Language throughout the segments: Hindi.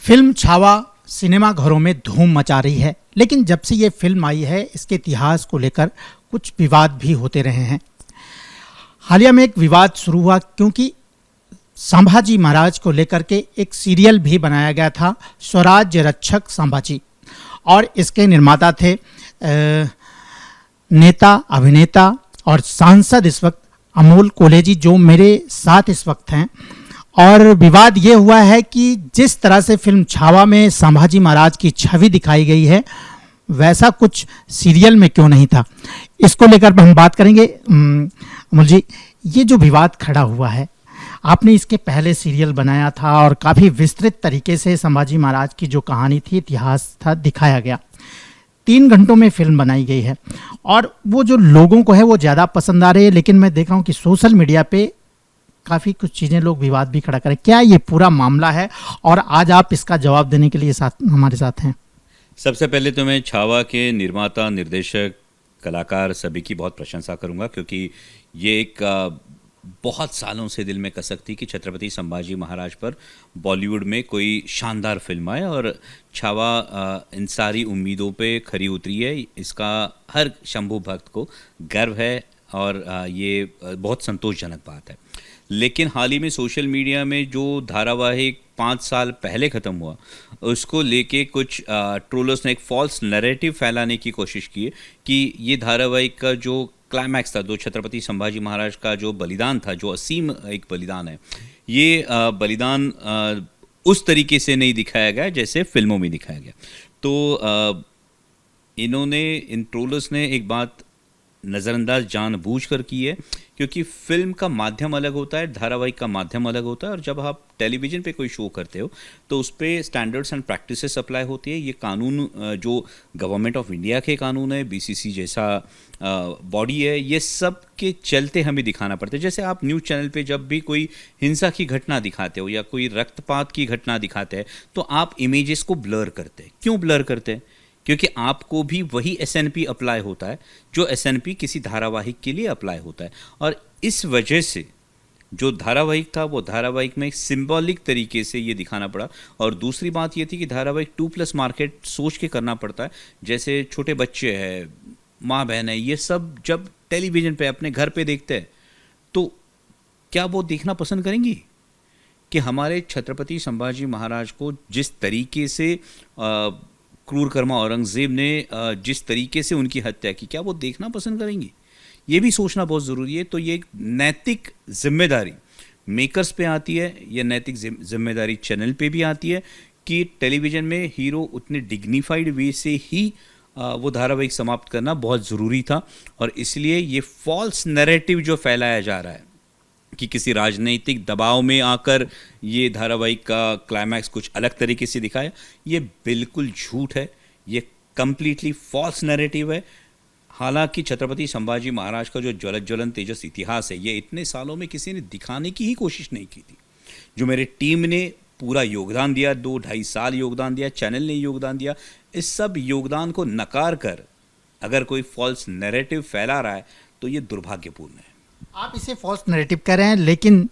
फिल्म छावा सिनेमा घरों में धूम मचा रही है, लेकिन जब से ये फिल्म आई है इसके इतिहास को लेकर कुछ विवाद भी होते रहे हैं। हालिया में एक विवाद शुरू हुआ क्योंकि संभाजी महाराज को लेकर के एक सीरियल भी बनाया गया था, स्वराज्य रक्षक संभाजी, और इसके निर्माता थे नेता, अभिनेता और सांसद इस वक्त अमोल कोल्हे, जो मेरे साथ इस वक्त हैं। और विवाद ये हुआ है कि जिस तरह से फिल्म छावा में संभाजी महाराज की छवि दिखाई गई है वैसा कुछ सीरियल में क्यों नहीं था, इसको लेकर हम बात करेंगे। अमोल जी, ये जो विवाद खड़ा हुआ है, आपने इसके पहले सीरियल बनाया था और काफ़ी विस्तृत तरीके से संभाजी महाराज की जो कहानी थी, इतिहास था, दिखाया गया। 3 घंटों में फिल्म बनाई गई है और वो जो लोगों को है वो ज़्यादा पसंद आ रही है, लेकिन मैं देख रहा हूँ कि सोशल मीडिया पे काफ़ी कुछ चीज़ें लोग विवाद भी खड़ा करें। क्या ये पूरा मामला है और आज आप इसका जवाब देने के लिए हमारे साथ हैं? सबसे पहले तो मैं छावा के निर्माता, निर्देशक, कलाकार सभी की बहुत प्रशंसा करूंगा, क्योंकि ये एक बहुत सालों से दिल में कसक थी कि छत्रपति संभाजी महाराज पर बॉलीवुड में कोई शानदार फिल्म आए, और छावा इन सारी उम्मीदों पे खरी उतरी है। इसका हर शंभू भक्त को गर्व है और ये बहुत संतोषजनक बात है। लेकिन हाल ही में सोशल मीडिया में जो धारावाहिक 5 साल पहले ख़त्म हुआ, उसको लेके कुछ ट्रोलर्स ने एक फॉल्स नैरेटिव फैलाने की कोशिश की है कि ये धारावाहिक का जो क्लाइमैक्स था, जो छत्रपति संभाजी महाराज का जो बलिदान था, जो असीम एक बलिदान है, ये बलिदान उस तरीके से नहीं दिखाया गया जैसे फिल्मों में दिखाया गया। तो इन ट्रोलर्स ने एक बात नज़रअंदाज जानबूझकर की है, क्योंकि फिल्म का माध्यम अलग होता है, धारावाहिक का माध्यम अलग होता है, और जब आप टेलीविज़न पे कोई शो करते हो तो उस पर स्टैंडर्ड्स एंड प्रैक्टिसेस अप्लाई होती है। ये कानून जो गवर्नमेंट ऑफ इंडिया के कानून है, बीसीसी जैसा बॉडी है, ये सब के चलते हमें दिखाना पड़ता है। जैसे आप न्यूज़ चैनल पे जब भी कोई हिंसा की घटना दिखाते हो या कोई रक्तपात की घटना दिखाते हैं तो आप इमेजेस को ब्लर करते हैं। क्यों ब्लर करते हैं? क्योंकि आपको भी वही एसएनपी अप्लाई होता है जो एसएनपी किसी धारावाहिक के लिए अप्लाई होता है, और इस वजह से जो धारावाहिक था वो धारावाहिक में सिंबॉलिक तरीके से ये दिखाना पड़ा। और दूसरी बात ये थी कि धारावाहिक 2+ मार्केट सोच के करना पड़ता है। जैसे छोटे बच्चे हैं, माँ बहन है, ये सब जब टेलीविज़न पे अपने घर पे देखते हैं तो क्या वो देखना पसंद करेंगी कि हमारे छत्रपति संभाजी महाराज को जिस तरीके से क्रूर कर्मा औरंगज़ेब ने जिस तरीके से उनकी हत्या की, क्या वो देखना पसंद करेंगी? ये भी सोचना बहुत ज़रूरी है। तो ये एक नैतिक जिम्मेदारी मेकर्स पे आती है, ये नैतिक जिम्मेदारी चैनल पे भी आती है कि टेलीविज़न में हीरो उतने डिग्निफाइड वे से ही वो धारावाहिक समाप्त करना बहुत ज़रूरी था। और इसलिए ये फॉल्स नैरेटिव जो फैलाया जा रहा है कि किसी राजनीतिक दबाव में आकर ये धारावाहिक का क्लाइमैक्स कुछ अलग तरीके से दिखाया, ये बिल्कुल झूठ है, ये कम्प्लीटली फॉल्स नैरेटिव है। हालांकि छत्रपति संभाजी महाराज का जो ज्वलंत तेजस इतिहास है, ये इतने सालों में किसी ने दिखाने की ही कोशिश नहीं की थी। जो मेरे टीम ने पूरा योगदान दिया, 2-2.5 साल योगदान दिया, चैनल ने योगदान दिया, इस सब योगदान को नकार कर अगर कोई फॉल्स नैरेटिव फैला रहा है तो ये दुर्भाग्यपूर्ण है। आप इसे फॉल्स नैरेटिव कह रहे हैं, लेकिन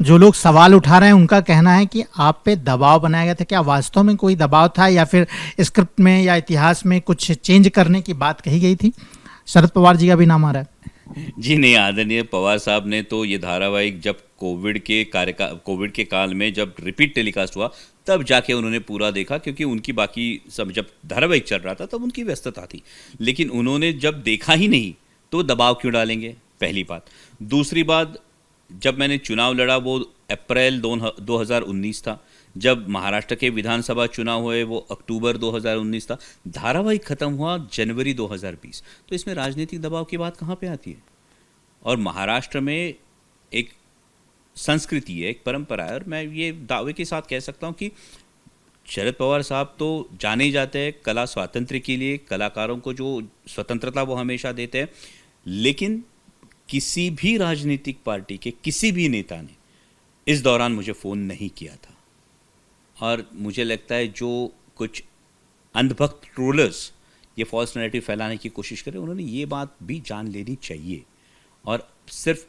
जो लोग सवाल उठा रहे हैं उनका कहना है कि आप पे दबाव बनाया गया था। क्या वास्तव में कोई दबाव था या फिर स्क्रिप्ट में या इतिहास में कुछ चेंज करने की बात कही गई थी? शरद पवार जी का भी नाम आ रहा है। जी नहीं, आदरणीय पवार साहब ने तो ये धारावाहिक जब कोविड के काल में जब रिपीट टेलीकास्ट हुआ तब जाके उन्होंने पूरा देखा, क्योंकि उनकी बाकी सब जब धारावाहिक चल रहा था तब उनकी व्यस्तता थी। लेकिन उन्होंने जब देखा ही नहीं तो दबाव क्यों डालेंगे, पहली बात। दूसरी बात, जब मैंने चुनाव लड़ा वो अप्रैल 2019 था, जब महाराष्ट्र के विधानसभा चुनाव हुए वो अक्टूबर 2019 था, धारावाहिक खत्म हुआ जनवरी 2020। तो इसमें राजनीतिक दबाव की बात कहाँ पे आती है? और महाराष्ट्र में एक संस्कृति है, एक परंपरा है, और मैं ये दावे के साथ कह सकता हूँ कि शरद पवार साहब तो जाने ही जाते हैं कला स्वातंत्र्य के लिए, कलाकारों को जो स्वतंत्रता वो हमेशा देते हैं। लेकिन किसी भी राजनीतिक पार्टी के किसी भी नेता ने इस दौरान मुझे फ़ोन नहीं किया था, और मुझे लगता है जो कुछ अंधभक्त ट्रोलर्स ये फॉल्स नैरेटिव फैलाने की कोशिश करें, उन्होंने ये बात भी जान लेनी चाहिए। और सिर्फ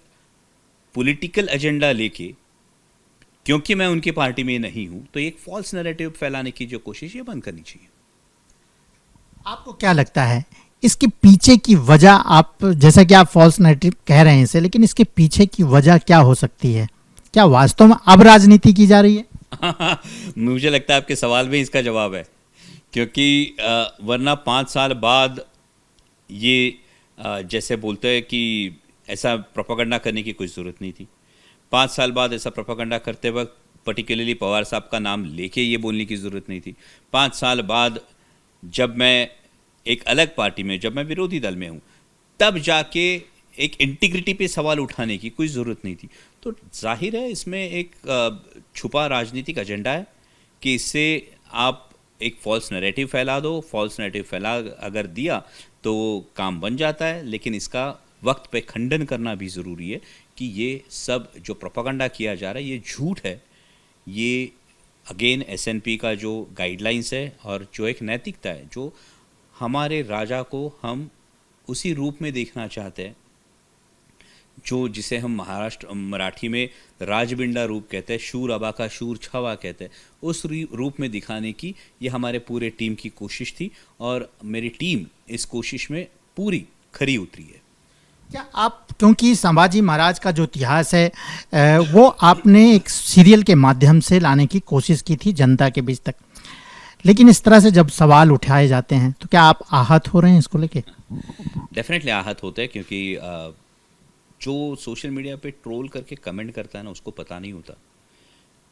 पॉलिटिकल एजेंडा लेके क्योंकि मैं उनकी पार्टी में नहीं हूं, तो एक फॉल्स नैरेटिव फैलाने की जो कोशिश ये बंद करनी चाहिए। आपको क्या लगता है इसके पीछे की वजह, आप जैसा कि आप फॉल्स नैरेटिव कह रहे हैं इसे, लेकिन इसके पीछे की वजह क्या हो सकती है? क्या वास्तव में अब राजनीति की जा रही है? मुझे लगता है आपके सवाल में इसका जवाब है, क्योंकि वरना 5 साल बाद ये जैसे बोलते हैं कि ऐसा प्रोपेगेंडा करने की कोई ज़रूरत नहीं थी। 5 साल बाद ऐसा प्रोपेगेंडा करते वक्त पर्टिकुलरली पवार साहब का नाम लेके ये बोलने की ज़रूरत नहीं थी। 5 साल बाद जब मैं एक अलग पार्टी में, जब मैं विरोधी दल में हूँ, तब जाके एक इंटीग्रिटी पे सवाल उठाने की कोई ज़रूरत नहीं थी। तो जाहिर है इसमें एक छुपा राजनीतिक एजेंडा है कि इससे आप एक फॉल्स नैरेटिव फैला दो। फॉल्स नैरेटिव फैला अगर दिया तो काम बन जाता है, लेकिन इसका वक्त पे खंडन करना भी ज़रूरी है कि ये सब जो प्रोपेगेंडा किया जा रहा है ये झूठ है। ये अगेन एसएनपी का जो गाइडलाइंस है और जो एक नैतिकता है, जो हमारे राजा को हम उसी रूप में देखना चाहते हैं जो जिसे हम महाराष्ट्र मराठी में राजबिंडा रूप कहते हैं, शूर अबा का शूर छावा कहते हैं, उस रूप में दिखाने की ये हमारे पूरे टीम की कोशिश थी और मेरी टीम इस कोशिश में पूरी खरी उतरी है। क्या आप, क्योंकि संभाजी महाराज का जो इतिहास है वो आपने एक सीरियल के माध्यम से लाने की कोशिश की थी जनता के बीच तक, लेकिन इस तरह से जब सवाल उठाए जाते हैं तो क्या आप आहत हो रहे हैं इसको लेके? डेफिनेटली आहत होते हैं, क्योंकि जो सोशल मीडिया पे ट्रोल करके कमेंट करता है ना, उसको पता नहीं होता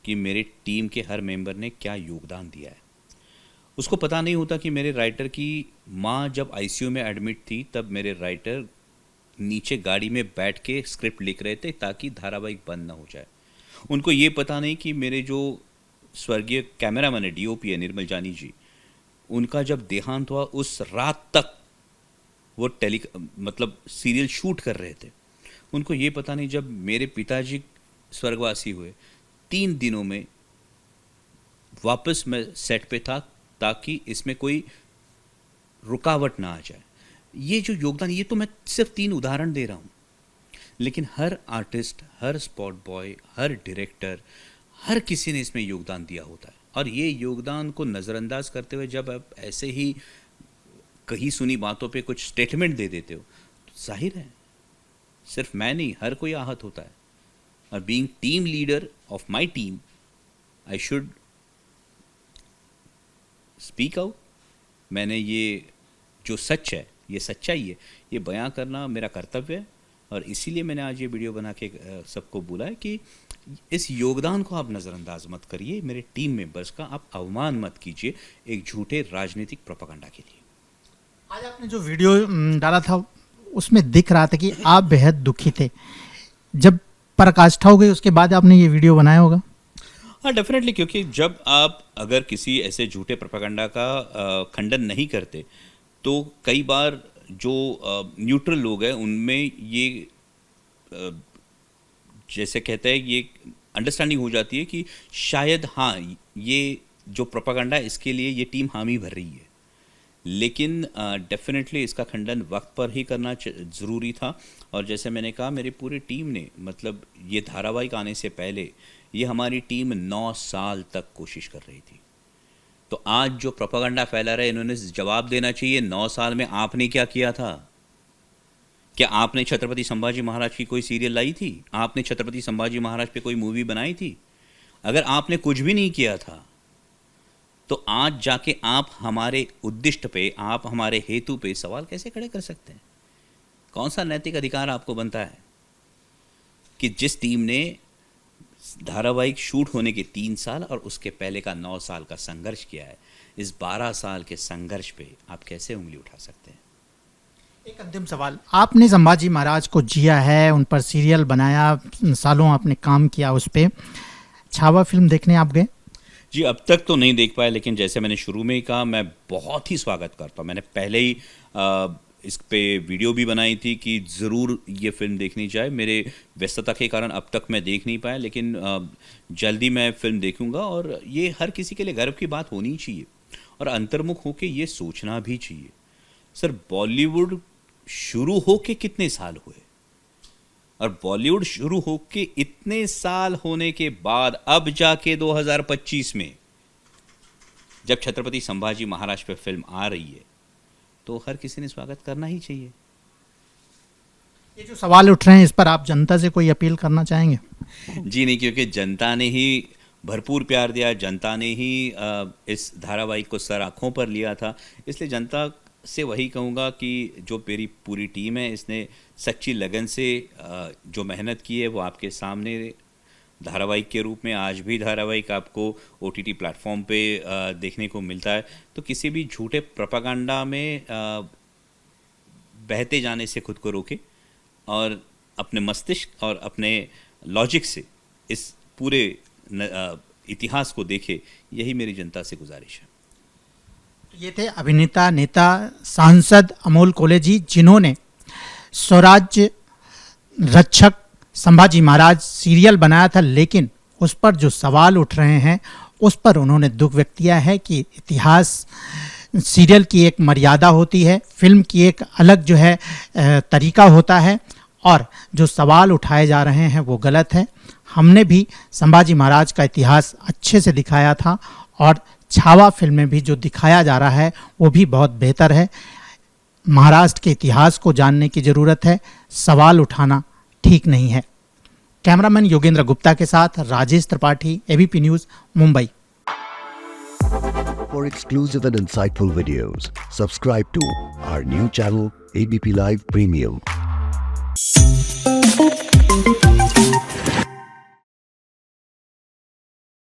कि मेरे टीम के हर मेंबर ने क्या योगदान दिया है। उसको पता नहीं होता कि मेरे राइटर की माँ जब आईसीयू में एडमिट थी तब मेरे राइटर नीचे गाड़ी में बैठ के स्क्रिप्ट लिख रहे थे ताकि धारावाहिक बंद ना हो जाए। उनको ये पता नहीं कि मेरे जो स्वर्गीय कैमरामैन है, डीओपी है निर्मल जानी जी, उनका जब देहांत हुआ उस रात तक वो मतलब सीरियल शूट कर रहे थे। उनको ये पता नहीं जब मेरे पिताजी स्वर्गवासी हुए 3 दिनों में वापस मैं सेट पे था ताकि इसमें कोई रुकावट ना आ जाए। ये जो योगदान, ये तो मैं सिर्फ 3 उदाहरण दे रहा हूँ, लेकिन हर आर्टिस्ट, हर स्पॉट बॉय, हर डायरेक्टर, हर किसी ने इसमें योगदान दिया होता है। और ये योगदान को नज़रअंदाज करते हुए जब आप ऐसे ही कहीं सुनी बातों पे कुछ स्टेटमेंट दे देते हो तो जाहिर है सिर्फ मैं नहीं, हर कोई आहत होता है। और being team leader of my team, I should speak out. मैंने ये जो सच है, ये सच्चाई है, ये बयां करना मेरा कर्तव्य है। और इसीलिए मैंने आज ये वीडियो बना के सबको बोला है कि इस योगदान को आप नज़रअंदाज मत करिए, मेरे टीम मेंबर्स का आप अवमान मत कीजिए एक झूठे राजनीतिक प्रोपेगेंडा के लिए। आज आपने जो वीडियो डाला था उसमें दिख रहा था कि आप बेहद दुखी थे। जब पराकाष्ठा हो गई उसके बाद आपने ये वीडियो बनाया होगा? हाँ डेफिनेटली, क्योंकि जब आप अगर किसी ऐसे झूठे प्रोपेगेंडा का खंडन नहीं करते तो कई बार जो न्यूट्रल लोग हैं उनमें ये जैसे कहते हैं ये अंडरस्टैंडिंग हो जाती है कि शायद हाँ ये जो प्रोपेगेंडा इसके लिए ये टीम हामी भर रही है। लेकिन डेफिनेटली इसका खंडन वक्त पर ही करना ज़रूरी था। और जैसे मैंने कहा मेरी पूरी टीम ने, मतलब ये धारावाहिक आने से पहले ये हमारी टीम 9 साल तक कोशिश कर रही थी। तो आज जो प्रोपेगेंडा फैला रहे इन्होंने जवाब देना चाहिए 9 साल में आपने क्या किया था। क्या आपने छत्रपति संभाजी महाराज की कोई सीरियल लाई थी? आपने छत्रपति संभाजी महाराज पे कोई मूवी बनाई थी? अगर आपने कुछ भी नहीं किया था तो आज जाके आप हमारे उद्दिष्ट पे, आप हमारे हेतु पे सवाल कैसे खड़े कर सकते हैं? कौन सा नैतिक अधिकार आपको बनता है कि जिस टीम ने धारावाहिक शूट होने के 3 साल और उसके पहले का 9 साल का संघर्ष किया है, इस 12 साल के संघर्ष पे आप कैसे उंगली उठा सकते हैं? एक अंतिम सवाल, आपने संभाजी महाराज को जिया है, उन पर सीरियल बनाया, सालों आपने काम किया उस पर। छावा फिल्म देखने आप गए? जी अब तक तो नहीं देख पाया, लेकिन जैसे मैंने शुरू में ही कहा मैं बहुत ही स्वागत करता हूँ। मैंने पहले ही इस पे वीडियो भी बनाई थी कि ज़रूर ये फिल्म देखनी चाहिए। मेरे व्यस्तता के कारण अब तक मैं देख नहीं पाया, लेकिन जल्दी मैं फिल्म देखूंगा। और ये हर किसी के लिए गर्व की बात होनी चाहिए और अंतर्मुख होकर ये सोचना भी चाहिए। सर बॉलीवुड शुरू होके कितने साल हुए और बॉलीवुड शुरू होके इतने साल होने के बाद अब जाके 2025 में जब छत्रपति संभाजी महाराज पे फिल्म आ रही है तो हर किसी ने स्वागत करना ही चाहिए। ये जो सवाल उठ रहे हैं इस पर आप जनता से कोई अपील करना चाहेंगे? जी नहीं, क्योंकि जनता ने ही भरपूर प्यार दिया, जनता ने ही इस धारावाहिक को सर आँखों पर लिया था, इसलिए जनता से वही कहूँगा कि जो मेरी पूरी टीम है इसने सच्ची लगन से जो मेहनत की है वो आपके सामने धारावाहिक के रूप में आज भी धारावाहिक आपको OTT प्लेटफॉर्म पे देखने को मिलता है। तो किसी भी झूठे प्रोपागेंडा में बहते जाने से खुद को रोके और अपने मस्तिष्क और अपने लॉजिक से इस पूरे इतिहास को देखे, यही मेरी जनता से गुजारिश है। ये थे अभिनेता, नेता, सांसद अमोल कोले जी, जिन्होंने स्वराज्य रक्षक संभाजी महाराज सीरियल बनाया था, लेकिन उस पर जो सवाल उठ रहे हैं उस पर उन्होंने दुख व्यक्त किया है कि इतिहास सीरियल की एक मर्यादा होती है, फिल्म की एक अलग जो है तरीका होता है और जो सवाल उठाए जा रहे हैं वो गलत है। हमने भी संभाजी महाराज का इतिहास अच्छे से दिखाया था और छावा फिल्म में भी जो दिखाया जा रहा है वो भी बहुत बेहतर है। महाराष्ट्र के इतिहास को जानने की ज़रूरत है, सवाल उठाना ठीक नहीं है। कैमरामैन योगेंद्र गुप्ता के साथ Rajesh Tripathi, ABP news, Mumbai. For exclusive and insightful videos, subscribe to our new channel ABP Live Premium.